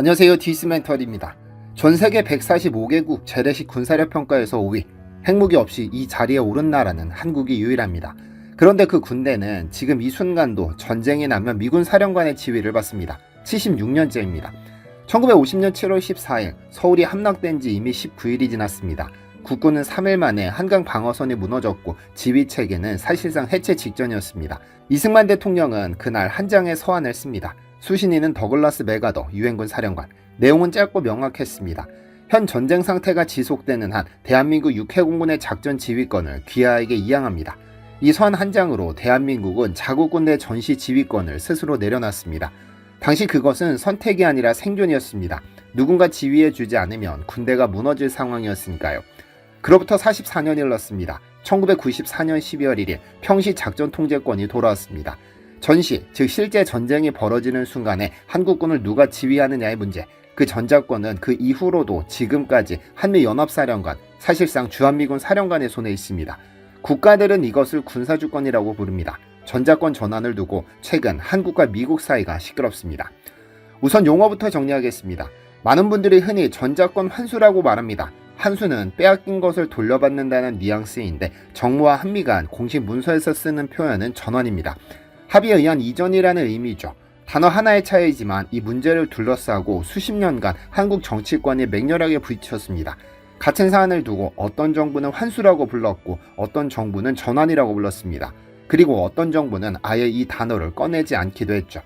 안녕하세요. 디스멘털입니다. 전세계 145개국 재래식 군사력 평가에서 5위, 핵무기 없이 이 자리에 오른 나라는 한국이 유일합니다. 그런데 그 군대는 지금 이 순간도 전쟁이 나면 미군 사령관의 지휘를 받습니다. 76년째입니다. 1950년 7월 14일 서울이 함락된 지 이미 19일이 지났습니다. 국군은 3일 만에 한강 방어선이 무너졌고 지휘체계는 사실상 해체 직전이었습니다. 이승만 대통령은 그날 한 장의 서한을 씁니다. 수신인은 더글라스 맥아더 유엔군 사령관. 내용은 짧고 명확했습니다. 현 전쟁 상태가 지속되는 한 대한민국 육해공군의 작전 지휘권을 귀하에게 이양합니다. 이 서한 한 장으로 대한민국은 자국군대 전시 지휘권을 스스로 내려놨습니다. 당시 그것은 선택이 아니라 생존이었습니다. 누군가 지휘해주지 않으면 군대가 무너질 상황이었으니까요. 그로부터 44년이 흘렀습니다. 1994년 12월 1일 평시 작전 통제권이 돌아왔습니다. 전시, 즉 실제 전쟁이 벌어지는 순간에 한국군을 누가 지휘하느냐의 문제, 그 전작권은 그 이후로도 지금까지 한미연합사령관, 사실상 주한미군 사령관의 손에 있습니다. 국가들은 이것을 군사주권이라고 부릅니다. 전작권 전환을 두고 최근 한국과 미국 사이가 시끄럽습니다. 우선 용어부터 정리하겠습니다. 많은 분들이 흔히 전작권 환수라고 말합니다. 환수는 빼앗긴 것을 돌려받는다는 뉘앙스인데 정부와 한미 간 공식 문서에서 쓰는 표현은 전환입니다. 합의에 의한 이전이라는 의미죠. 단어 하나의 차이지만 이 문제를 둘러싸고 수십 년간 한국 정치권이 맹렬하게 부딪혔습니다. 같은 사안을 두고 어떤 정부는 환수라고 불렀고 어떤 정부는 전환이라고 불렀습니다. 그리고 어떤 정부는 아예 이 단어를 꺼내지 않기도 했죠.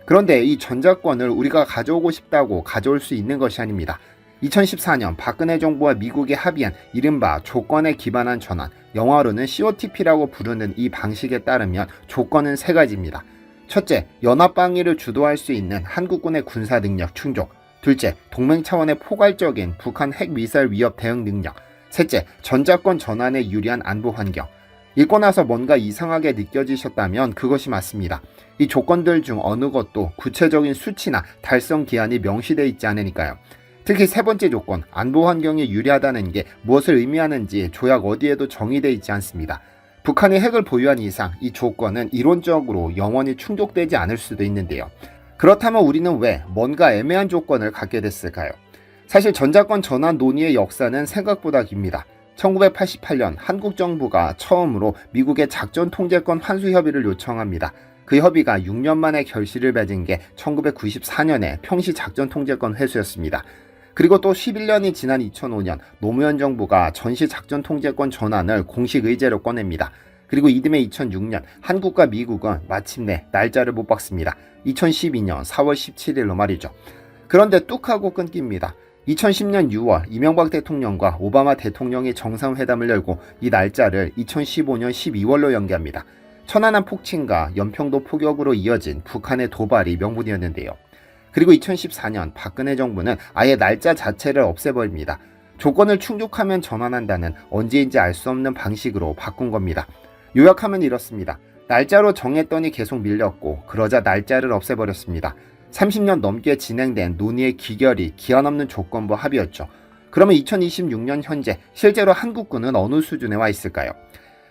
그런데 이 전작권을 우리가 가져오고 싶다고 가져올 수 있는 것이 아닙니다. 2014년 박근혜 정부와 미국이 합의한 이른바 조건에 기반한 전환, 영어로는 COTP라고 부르는 이 방식에 따르면 조건은 세 가지입니다. 첫째, 연합방위를 주도할 수 있는 한국군의 군사 능력 충족. 둘째, 동맹 차원의 포괄적인 북한 핵미사일 위협 대응 능력. 셋째, 전작권 전환에 유리한 안보 환경. 읽고 나서 뭔가 이상하게 느껴지셨다면 그것이 맞습니다. 이 조건들 중 어느 것도 구체적인 수치나 달성 기한이 명시되어 있지 않으니까요. 특히 세 번째 조건, 안보 환경이 유리하다는 게 무엇을 의미하는지 조약 어디에도 정의되어 있지 않습니다. 북한이 핵을 보유한 이상 이 조건은 이론적으로 영원히 충족되지 않을 수도 있는데요. 그렇다면 우리는 왜 뭔가 애매한 조건을 갖게 됐을까요? 사실 전작권 전환 논의의 역사는 생각보다 깁니다. 1988년 한국 정부가 처음으로 미국의 작전 통제권 환수 협의를 요청합니다. 그 협의가 6년 만에 결실을 맺은 게 1994년에 평시 작전 통제권 회수였습니다. 그리고 또 11년이 지난 2005년 노무현 정부가 전시 작전 통제권 전환을 공식 의제로 꺼냅니다. 그리고 이듬해 2006년 한국과 미국은 마침내 날짜를 못 박습니다. 2012년 4월 17일로 말이죠. 그런데 뚝 하고 끊깁니다. 2010년 6월 이명박 대통령과 오바마 대통령이 정상회담을 열고 이 날짜를 2015년 12월로 연기합니다. 천안함 폭침과 연평도 포격으로 이어진 북한의 도발이 명분이었는데요. 그리고 2014년 박근혜 정부는 아예 날짜 자체를 없애버립니다. 조건을 충족하면 전환한다는 언제인지 알 수 없는 방식으로 바꾼 겁니다. 요약하면 이렇습니다. 날짜로 정했더니 계속 밀렸고 그러자 날짜를 없애버렸습니다. 30년 넘게 진행된 논의의 기결이 기한 없는 조건부 합의였죠. 그러면 2026년 현재 실제로 한국군은 어느 수준에 와 있을까요?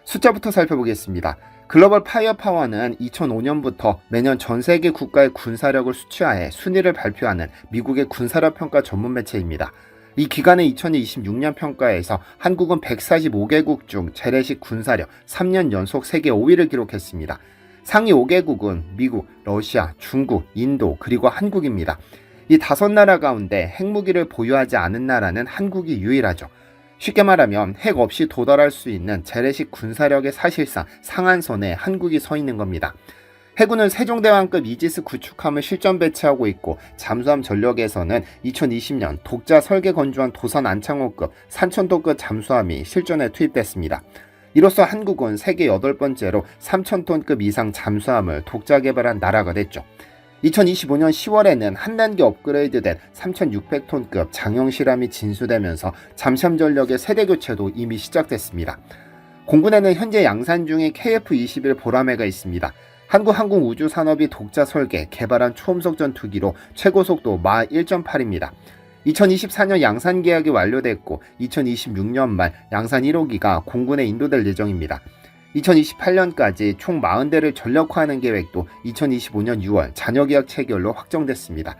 숫자부터 살펴보겠습니다. 글로벌 파이어 파워는 2005년부터 매년 전 세계 국가의 군사력을 수치화해 순위를 발표하는 미국의 군사력 평가 전문 매체입니다. 이 기관의 2026년 평가에서 한국은 145개국 중 재래식 군사력 3년 연속 세계 5위를 기록했습니다. 상위 5개국은 미국, 러시아, 중국, 인도, 그리고 한국입니다. 이 5나라 가운데 핵무기를 보유하지 않은 나라는 한국이 유일하죠. 쉽게 말하면 핵 없이 도달할 수 있는 재래식 군사력의 사실상 상한선에 한국이 서 있는 겁니다. 해군은 세종대왕급 이지스 구축함을 실전 배치하고 있고 잠수함 전력에서는 2020년 독자 설계 건조한 도산 안창호급 산천도급 잠수함이 실전에 투입됐습니다. 이로써 한국은 세계 8번째로 3,000톤급 이상 잠수함을 독자 개발한 나라가 됐죠. 2025년 10월에는 한 단계 업그레이드된 3,600톤급 장형실함이 진수되면서 잠수함 전력의 세대 교체도 이미 시작됐습니다. 공군에는 현재 양산 중인 KF-21 보라매가 있습니다. 한국항공우주산업이 독자 설계, 개발한 초음속 전투기로 최고속도 마 1.8입니다. 2024년 양산 계약이 완료됐고 2026년 말 양산 1호기가 공군에 인도될 예정입니다. 2028년까지 총 40대를 전력화하는 계획도 2025년 6월 잔여계약 체결로 확정됐습니다.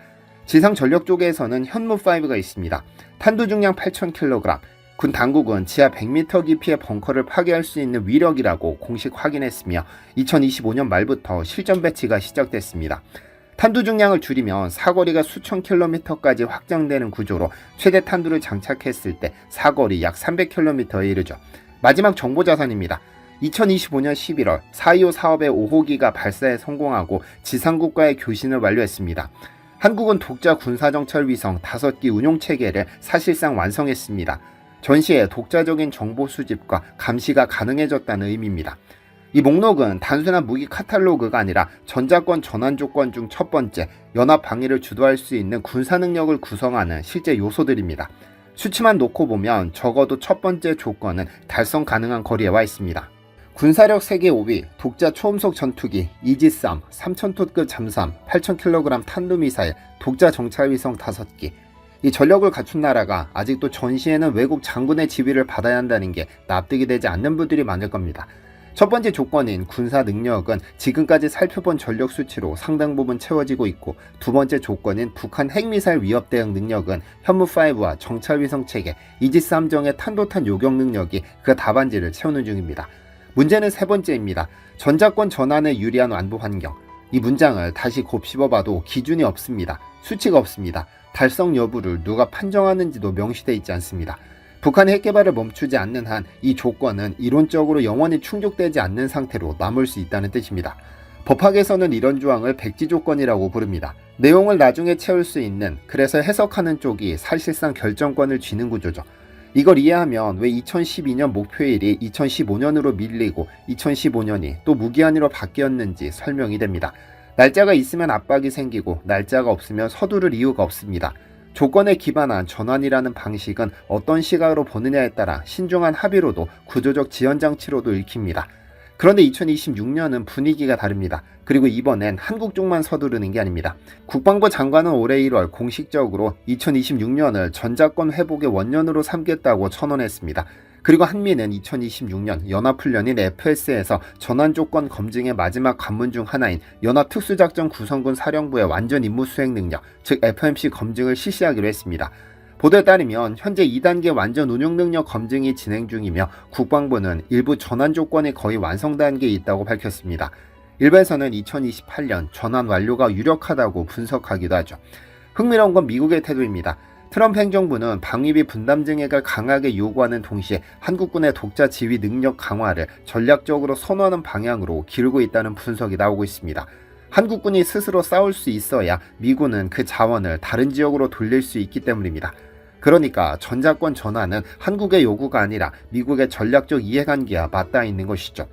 지상 전력 쪽에서는 현무5가 있습니다. 탄두 중량 8,000kg, 군 당국은 지하 100m 깊이의 벙커를 파괴할 수 있는 위력이라고 공식 확인했으며 2025년 말부터 실전 배치가 시작됐습니다. 탄두 중량을 줄이면 사거리가 수천 킬로미터까지 확장되는 구조로 최대 탄두를 장착했을 때 사거리 약 300km에 이르죠. 마지막 정보 자산입니다. 2025년 11월 4.25 사업의 5호기가 발사에 성공하고 지상국과의 교신을 완료했습니다. 한국은 독자 군사정찰 위성 5기 운용체계를 사실상 완성했습니다. 전시에 독자적인 정보 수집과 감시가 가능해졌다는 의미입니다. 이 목록은 단순한 무기 카탈로그가 아니라 전자권 전환 조건 중 첫 번째, 연합 방위를 주도할 수 있는 군사 능력을 구성하는 실제 요소들입니다. 수치만 놓고 보면 적어도 첫 번째 조건은 달성 가능한 거리에 와 있습니다. 군사력 세계 5위, 독자 초음속 전투기, 이지스-3, 3000톤급 잠수함, 8000kg 탄도미사일, 독자 정찰위성 5기. 이 전력을 갖춘 나라가 아직도 전시에는 외국 장군의 지휘를 받아야 한다는 게 납득이 되지 않는 분들이 많을 겁니다. 첫 번째 조건인 군사 능력은 지금까지 살펴본 전력 수치로 상당 부분 채워지고 있고, 두 번째 조건인 북한 핵미사일 위협 대응 능력은 현무5와 정찰위성 체계, 이지스 함정의 탄도탄 요격 능력이 그 답안지를 채우는 중입니다. 문제는 세 번째입니다. 전자권 전환에 유리한 완부 환경. 이 문장을 다시 곱씹어봐도 기준이 없습니다. 수치가 없습니다. 달성 여부를 누가 판정하는지도 명시되어 있지 않습니다. 북한의 핵개발을 멈추지 않는 한 이 조건은 이론적으로 영원히 충족되지 않는 상태로 남을 수 있다는 뜻입니다. 법학에서는 이런 조항을 백지조건이라고 부릅니다. 내용을 나중에 채울 수 있는, 그래서 해석하는 쪽이 사실상 결정권을 쥐는 구조죠. 이걸 이해하면 왜 2012년 목표일이 2015년으로 밀리고 2015년이 또 무기한으로 바뀌었는지 설명이 됩니다. 날짜가 있으면 압박이 생기고 날짜가 없으면 서두를 이유가 없습니다. 조건에 기반한 전환이라는 방식은 어떤 시각으로 보느냐에 따라 신중한 합의로도 구조적 지연장치로도 읽힙니다. 그런데 2026년은 분위기가 다릅니다. 그리고 이번엔 한국 쪽만 서두르는 게 아닙니다. 국방부 장관은 올해 1월 공식적으로 2026년을 전자권 회복의 원년으로 삼겠다고 선언했습니다. 그리고 한미는 2026년 연합훈련인 FS에서 전환조건 검증의 마지막 관문 중 하나인 연합특수작전 구성군 사령부의 완전 임무 수행 능력, 즉 FMC 검증을 실시하기로 했습니다. 보도에 따르면 현재 2단계 완전 운용 능력 검증이 진행 중이며 국방부는 일부 전환 조건이 거의 완성 단계에 있다고 밝혔습니다. 일부에서는 2028년 전환 완료가 유력하다고 분석하기도 하죠. 흥미로운 건 미국의 태도입니다. 트럼프 행정부는 방위비 분담 증액을 강하게 요구하는 동시에 한국군의 독자 지휘 능력 강화를 전략적으로 선호하는 방향으로 기울고 있다는 분석이 나오고 있습니다. 한국군이 스스로 싸울 수 있어야 미군은 그 자원을 다른 지역으로 돌릴 수 있기 때문입니다. 그러니까 전자권 전환은 한국의 요구가 아니라 미국의 전략적 이해관계와 맞닿아 있는 것이죠.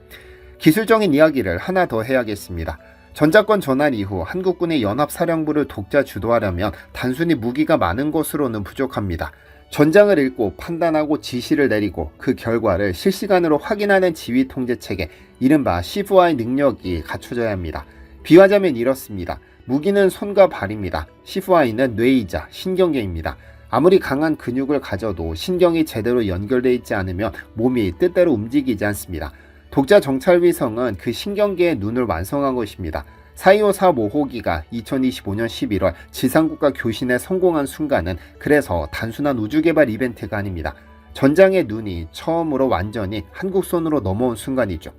기술적인 이야기를 하나 더 해야겠습니다. 전자권 전환 이후 한국군의 연합사령부를 독자 주도하려면 단순히 무기가 많은 것으로는 부족합니다. 전장을 읽고 판단하고 지시를 내리고 그 결과를 실시간으로 확인하는 지휘 통제체계, 이른바 시브와의 능력이 갖춰져야 합니다. 비유하자면 이렇습니다. 무기는 손과 발입니다. 시브와이는 뇌이자 신경계입니다. 아무리 강한 근육을 가져도 신경이 제대로 연결되어 있지 않으면 몸이 뜻대로 움직이지 않습니다. 독자 정찰위성은 그 신경계의 눈을 완성한 것입니다. 4.25 사업 5호기가 2025년 11월 지상국과 교신에 성공한 순간은 그래서 단순한 우주개발 이벤트가 아닙니다. 전장의 눈이 처음으로 완전히 한국 손으로 넘어온 순간이죠.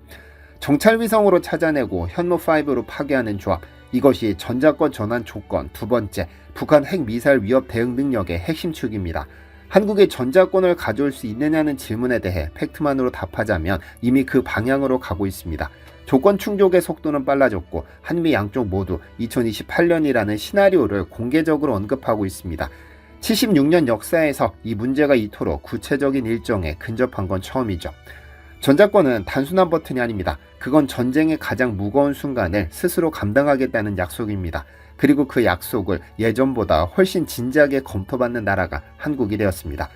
정찰위성으로 찾아내고 현무5로 파괴하는 조합, 이것이 전자권 전환 조건 두 번째, 북한 핵미사일 위협 대응 능력의 핵심 축입니다. 한국의 전자권을 가져올 수 있느냐는 질문에 대해 팩트만으로 답하자면 이미 그 방향으로 가고 있습니다. 조건 충족의 속도는 빨라졌고 한미 양쪽 모두 2028년이라는 시나리오를 공개적으로 언급하고 있습니다. 76년 역사에서 이 문제가 이토록 구체적인 일정에 근접한 건 처음이죠. 전자권은 단순한 버튼이 아닙니다. 그건 전쟁의 가장 무거운 순간을 스스로 감당하겠다는 약속입니다. 그리고 그 약속을 예전보다 훨씬 진지하게 검토받는 나라가 한국이 되었습니다.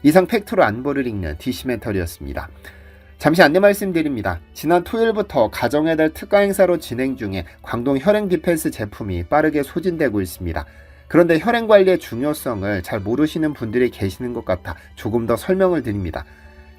이상 팩트로 안보를 읽는 DC멘터리였습니다. 잠시 안내 말씀드립니다. 지난 토요일부터 가정의 달 특가 행사로 진행 중에 광동 혈행 디펜스 제품이 빠르게 소진되고 있습니다. 그런데 혈행 관리의 중요성을 잘 모르시는 분들이 계시는 것 같아 조금 더 설명을 드립니다.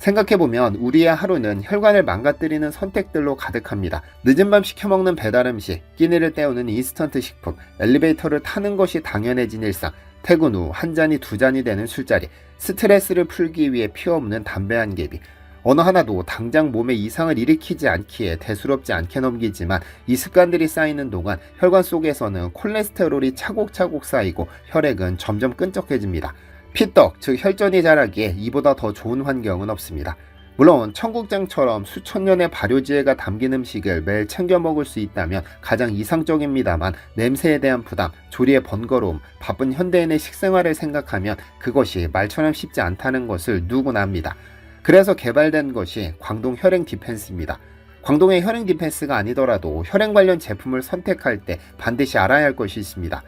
생각해보면 우리의 하루는 혈관을 망가뜨리는 선택들로 가득합니다. 늦은 밤 시켜먹는 배달음식, 끼니를 때우는 인스턴트 식품, 엘리베이터를 타는 것이 당연해진 일상, 퇴근 후 한 잔이 두 잔이 되는 술자리, 스트레스를 풀기 위해 피워먹는 담배 한 개비. 어느 하나도 당장 몸에 이상을 일으키지 않기에 대수롭지 않게 넘기지만 이 습관들이 쌓이는 동안 혈관 속에서는 콜레스테롤이 차곡차곡 쌓이고 혈액은 점점 끈적해집니다. 피떡, 즉 혈전이 자라기에 이보다 더 좋은 환경은 없습니다. 물론 청국장처럼 수천 년의 발효지혜가 담긴 음식을 매일 챙겨 먹을 수 있다면 가장 이상적입니다만 냄새에 대한 부담, 조리의 번거로움, 바쁜 현대인의 식생활을 생각하면 그것이 말처럼 쉽지 않다는 것을 누구나 압니다. 그래서 개발된 것이 광동 혈행 디펜스입니다. 광동의 혈행 디펜스가 아니더라도 혈행 관련 제품을 선택할 때 반드시 알아야 할 것이 있습니다.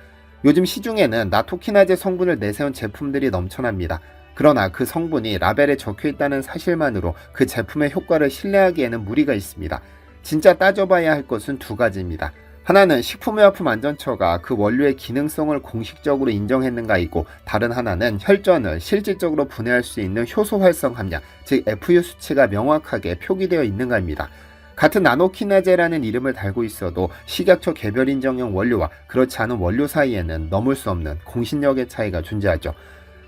요즘 시중에는 나토키나제 성분을 내세운 제품들이 넘쳐납니다. 그러나 그 성분이 라벨에 적혀 있다는 사실만으로 그 제품의 효과를 신뢰하기에는 무리가 있습니다. 진짜 따져봐야 할 것은 두 가지입니다. 하나는 식품의약품안전처가 그 원료의 기능성을 공식적으로 인정했는가이고, 다른 하나는 혈전을 실질적으로 분해할 수 있는 효소 활성 함량, 즉 FU 수치가 명확하게 표기되어 있는가입니다. 같은 나노키나제라는 이름을 달고 있어도 식약처 개별 인정형 원료와 그렇지 않은 원료 사이에는 넘을 수 없는 공신력의 차이가 존재하죠.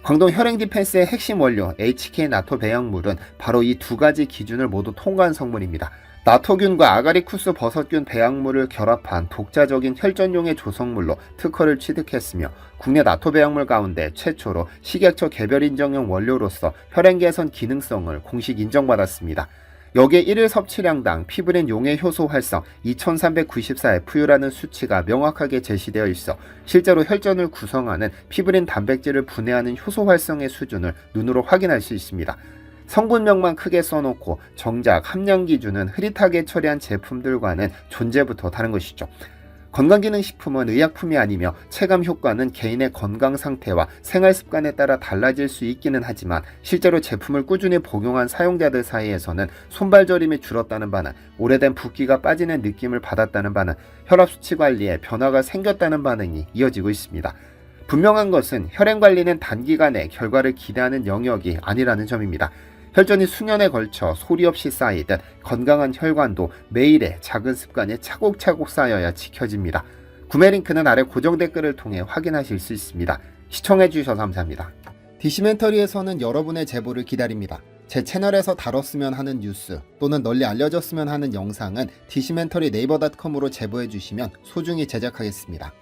광동 혈행 디펜스의 핵심 원료 HK 나토 배양물은 바로 이 두 가지 기준을 모두 통과한 성분입니다. 나토균과 아가리쿠스 버섯균 배양물을 결합한 독자적인 혈전용의 조성물로 특허를 취득했으며 국내 나토 배양물 가운데 최초로 식약처 개별 인정형 원료로서 혈행 개선 기능성을 공식 인정받았습니다. 여기에 1일 섭취량당 피브린 용해 효소 활성 2394FU라는 수치가 명확하게 제시되어 있어 실제로 혈전을 구성하는 피브린 단백질을 분해하는 효소 활성의 수준을 눈으로 확인할 수 있습니다. 성분명만 크게 써놓고 정작 함량 기준은 흐릿하게 처리한 제품들과는 존재부터 다른 것이죠. 건강기능식품은 의약품이 아니며 체감 효과는 개인의 건강 상태와 생활 습관에 따라 달라질 수 있기는 하지만 실제로 제품을 꾸준히 복용한 사용자들 사이에서는 손발 저림이 줄었다는 바는, 오래된 붓기가 빠지는 느낌을 받았다는 바는, 혈압 수치 관리에 변화가 생겼다는 반응이 이어지고 있습니다. 분명한 것은 혈행 관리는 단기간에 결과를 기대하는 영역이 아니라는 점입니다. 혈전이 수년에 걸쳐 소리 없이 쌓이듯 건강한 혈관도 매일의 작은 습관에 차곡차곡 쌓여야 지켜집니다. 구매 링크는 아래 고정 댓글을 통해 확인하실 수 있습니다. 시청해주셔서 감사합니다. 디시멘터리에서는 여러분의 제보를 기다립니다. 제 채널에서 다뤘으면 하는 뉴스 또는 널리 알려졌으면 하는 영상은 디시멘터리 네이버.com으로 제보해주시면 소중히 제작하겠습니다.